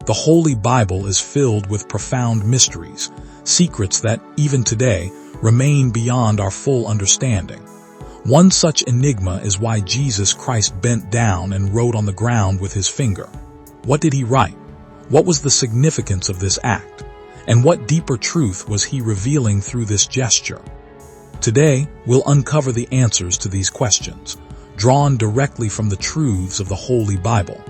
The Holy Bible is filled with profound mysteries, secrets that, even today, remain beyond our full understanding. One such enigma is why Jesus Christ bent down and wrote on the ground with his finger. What did he write? What was the significance of this act? And what deeper truth was he revealing through this gesture? Today, we'll uncover the answers to these questions, drawn directly from the truths of the Holy Bible.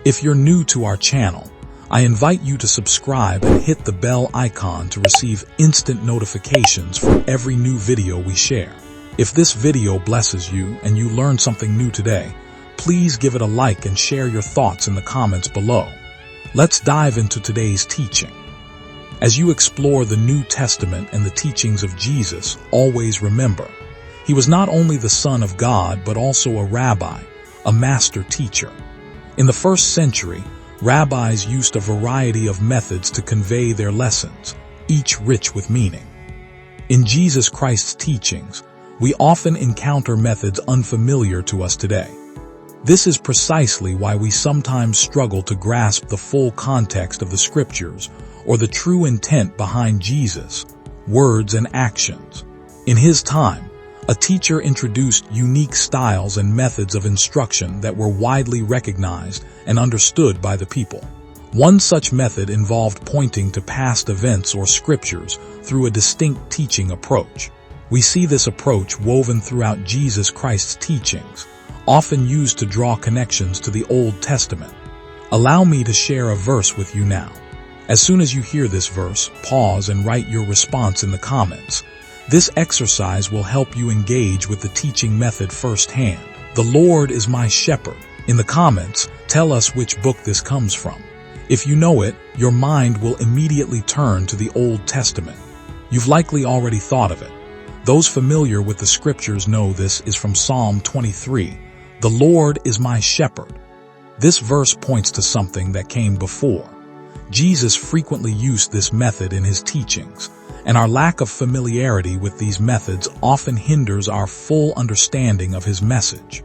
If you're new to our channel, I invite you to subscribe and hit the bell icon to receive instant notifications for every new video we share. If this video blesses you and you learn something new today, please give it a like and share your thoughts in the comments below. Let's dive into today's teaching. As you explore the New Testament and the teachings of Jesus, always remember, he was not only the Son of God but also a rabbi, a master teacher. In the first century, rabbis used a variety of methods to convey their lessons, each rich with meaning. In Jesus Christ's teachings, we often encounter methods unfamiliar to us today. This is precisely why we sometimes struggle to grasp the full context of the Scriptures or the true intent behind Jesus' words and actions. In his time, a teacher introduced unique styles and methods of instruction that were widely recognized and understood by the people. One such method involved pointing to past events or scriptures through a distinct teaching approach. We see this approach woven throughout Jesus Christ's teachings, often used to draw connections to the Old Testament. Allow me to share a verse with you now. As soon as you hear this verse, pause and write your response in the comments. This exercise will help you engage with the teaching method firsthand. The Lord is my shepherd. In the comments, tell us which book this comes from. If you know it, your mind will immediately turn to the Old Testament. You've likely already thought of it. Those familiar with the scriptures know this is from Psalm 23. The Lord is my shepherd. This verse points to something that came before. Jesus frequently used this method in his teachings, and our lack of familiarity with these methods often hinders our full understanding of his message.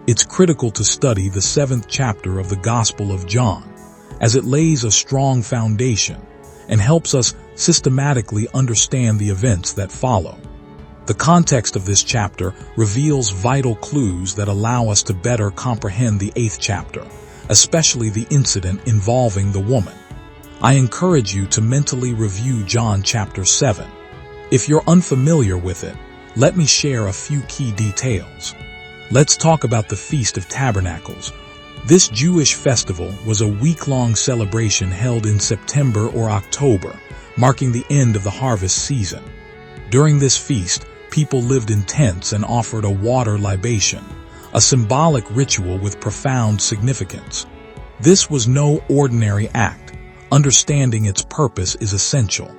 It's critical to study the 7th chapter of the Gospel of John, as it lays a strong foundation and helps us systematically understand the events that follow. The context of this chapter reveals vital clues that allow us to better comprehend the 8th chapter, especially the incident involving the woman. I encourage you to mentally review John chapter 7. If you're unfamiliar with it, let me share a few key details. Let's talk about the Feast of Tabernacles. This Jewish festival was a week-long celebration held in September or October, marking the end of the harvest season. During this feast, people lived in tents and offered a water libation, a symbolic ritual with profound significance. This was no ordinary act. Understanding its purpose is essential.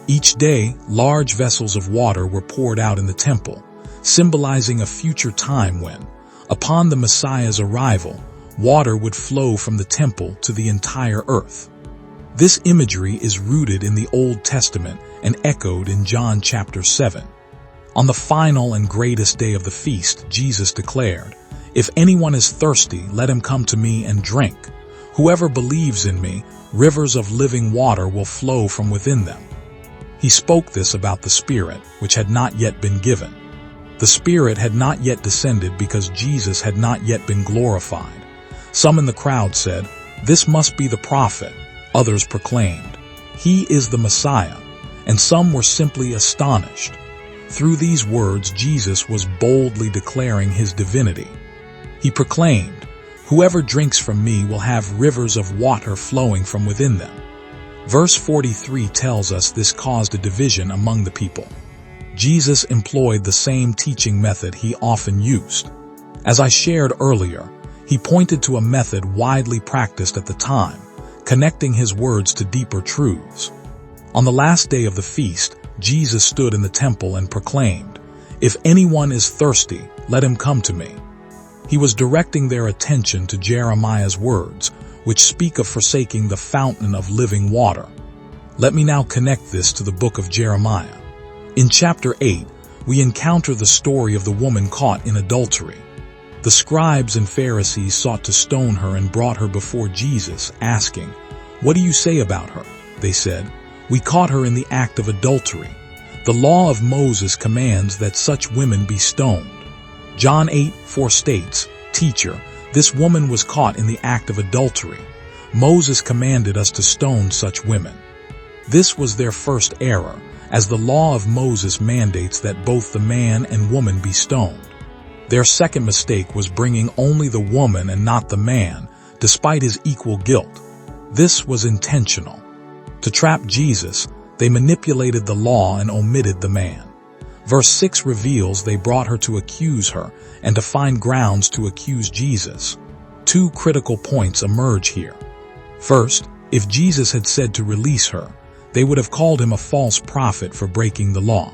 Each day, large vessels of water were poured out in the temple, symbolizing a future time when, upon the Messiah's arrival, water would flow from the temple to the entire earth. This imagery is rooted in the Old Testament and echoed in John chapter 7. On the final and greatest day of the feast, Jesus declared, "If anyone is thirsty, let him come to me and drink. Whoever believes in me, rivers of living water will flow from within them." He spoke this about the Spirit, which had not yet been given. The Spirit had not yet descended because Jesus had not yet been glorified. Some in the crowd said, "This must be the prophet." Others proclaimed, "He is the Messiah," and some were simply astonished. Through these words, Jesus was boldly declaring his divinity. He proclaimed, "Whoever drinks from me will have rivers of water flowing from within them." Verse 43 tells us this caused a division among the people. Jesus employed the same teaching method he often used. As I shared earlier, he pointed to a method widely practiced at the time, connecting his words to deeper truths. On the last day of the feast, Jesus stood in the temple and proclaimed, "If anyone is thirsty, let him come to me." He was directing their attention to Jeremiah's words, which speak of forsaking the fountain of living water. Let me now connect this to the book of Jeremiah. In chapter 8, we encounter the story of the woman caught in adultery. The scribes and Pharisees sought to stone her and brought her before Jesus, asking, "What do you say about her?" They said. "We caught her in the act of adultery. The law of Moses commands that such women be stoned." John 8:4 states, "Teacher, this woman was caught in the act of adultery. Moses commanded us to stone such women." This was their first error, as the law of Moses mandates that both the man and woman be stoned. Their second mistake was bringing only the woman and not the man, despite his equal guilt. This was intentional. To trap Jesus, they manipulated the law and omitted the man. Verse 6 reveals they brought her to accuse her and to find grounds to accuse Jesus. Two critical points emerge here. First, if Jesus had said to release her, they would have called him a false prophet for breaking the law.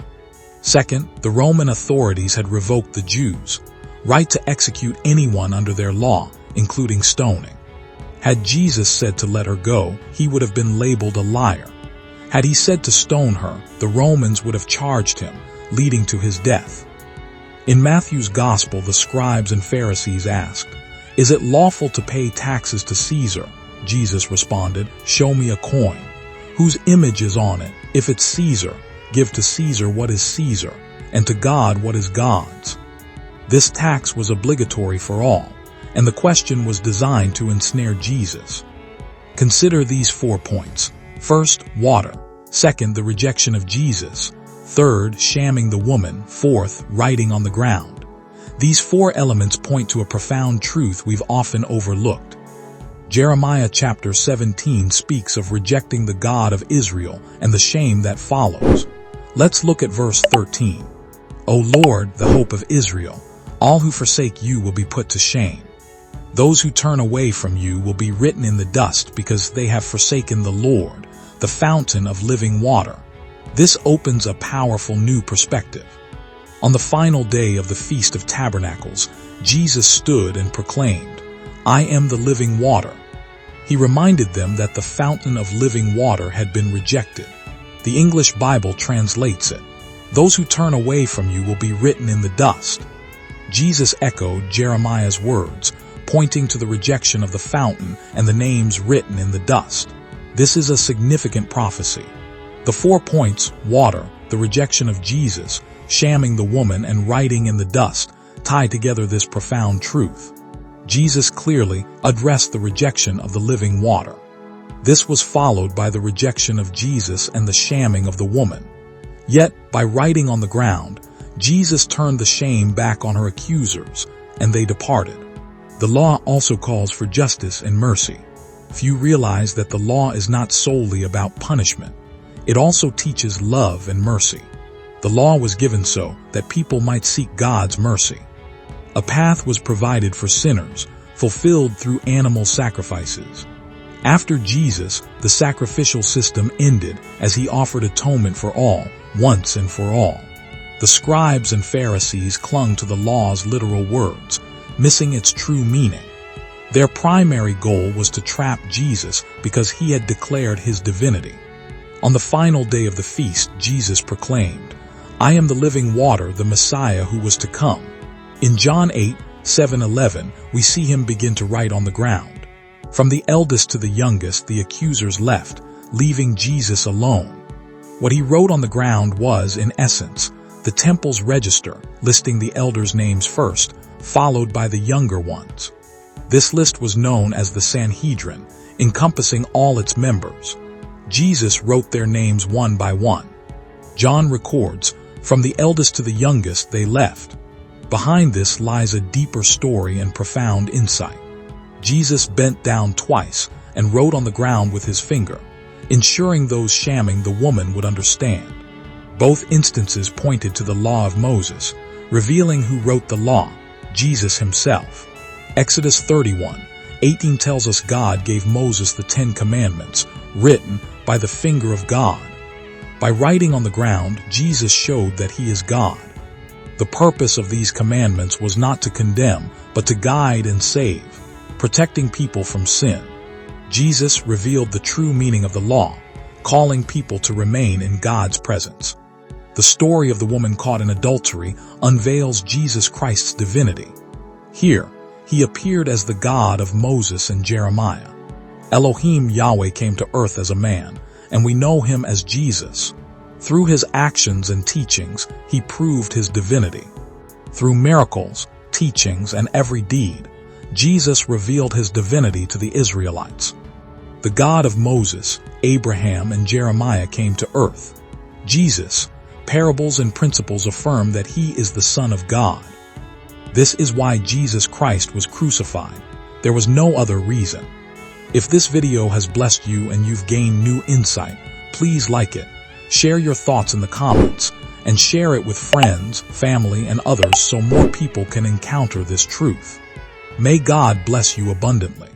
Second, the Roman authorities had revoked the Jews' right to execute anyone under their law, including stoning. Had Jesus said to let her go, he would have been labeled a liar. Had he said to stone her, the Romans would have charged him, leading to his death. In Matthew's Gospel, the scribes and Pharisees asked, "Is it lawful to pay taxes to Caesar?" Jesus responded, "Show me a coin. Whose image is on it? If it's Caesar, give to Caesar what is Caesar, and to God what is God's." This tax was obligatory for all, and the question was designed to ensnare Jesus. Consider these 4 points. First, water. Second, the rejection of Jesus. Third, shamming the woman. Fourth, writing on the ground. These 4 elements point to a profound truth we've often overlooked. Jeremiah chapter 17 speaks of rejecting the God of Israel and the shame that follows. Let's look at verse 13. "O Lord, the hope of Israel, all who forsake you will be put to shame. Those who turn away from you will be written in the dust because they have forsaken the Lord, the fountain of living water." This opens a powerful new perspective. On the final day of the Feast of Tabernacles, Jesus stood and proclaimed, "I am the living water." He reminded them that the fountain of living water had been rejected. The English Bible translates it, "Those who turn away from you will be written in the dust." Jesus echoed Jeremiah's words, pointing to the rejection of the fountain and the names written in the dust. This is a significant prophecy. The 4 points, water, the rejection of Jesus, shamming the woman, and writing in the dust, tie together this profound truth. Jesus clearly addressed the rejection of the living water. This was followed by the rejection of Jesus and the shamming of the woman. Yet, by writing on the ground, Jesus turned the shame back on her accusers, and they departed. The law also calls for justice and mercy. Few realize that the law is not solely about punishment. It also teaches love and mercy. The law was given so that people might seek God's mercy. A path was provided for sinners, fulfilled through animal sacrifices. After Jesus, the sacrificial system ended as he offered atonement for all, once and for all. The scribes and Pharisees clung to the law's literal words, missing its true meaning. Their primary goal was to trap Jesus because he had declared his divinity. On the final day of the feast, Jesus proclaimed, "I am the living water, the Messiah who was to come." In John 8:7-11, we see him begin to write on the ground. From the eldest to the youngest, the accusers left, leaving Jesus alone. What he wrote on the ground was, in essence, the temple's register, listing the elders' names first, followed by the younger ones. This list was known as the Sanhedrin, encompassing all its members. Jesus wrote their names one by one. John records, "From the eldest to the youngest they left." Behind this lies a deeper story and profound insight. Jesus bent down twice and wrote on the ground with his finger, ensuring those shamming the woman would understand. Both instances pointed to the law of Moses, revealing who wrote the law, Jesus himself. Exodus 31:18 tells us God gave Moses the 10 Commandments, written by the finger of God. By writing on the ground, Jesus showed that he is God. The purpose of these commandments was not to condemn, but to guide and save, protecting people from sin. Jesus revealed the true meaning of the law, calling people to remain in God's presence. The story of the woman caught in adultery unveils Jesus Christ's divinity. Here, he appeared as the God of Moses and Jeremiah. Elohim Yahweh came to earth as a man, and we know him as Jesus. Through his actions and teachings, he proved his divinity. Through miracles, teachings, and every deed, Jesus revealed his divinity to the Israelites. The God of Moses, Abraham, and Jeremiah came to earth. Jesus, parables and principles affirm that he is the Son of God. This is why Jesus Christ was crucified. There was no other reason. If this video has blessed you and you've gained new insight, please like it, share your thoughts in the comments, and share it with friends, family, and others so more people can encounter this truth. May God bless you abundantly.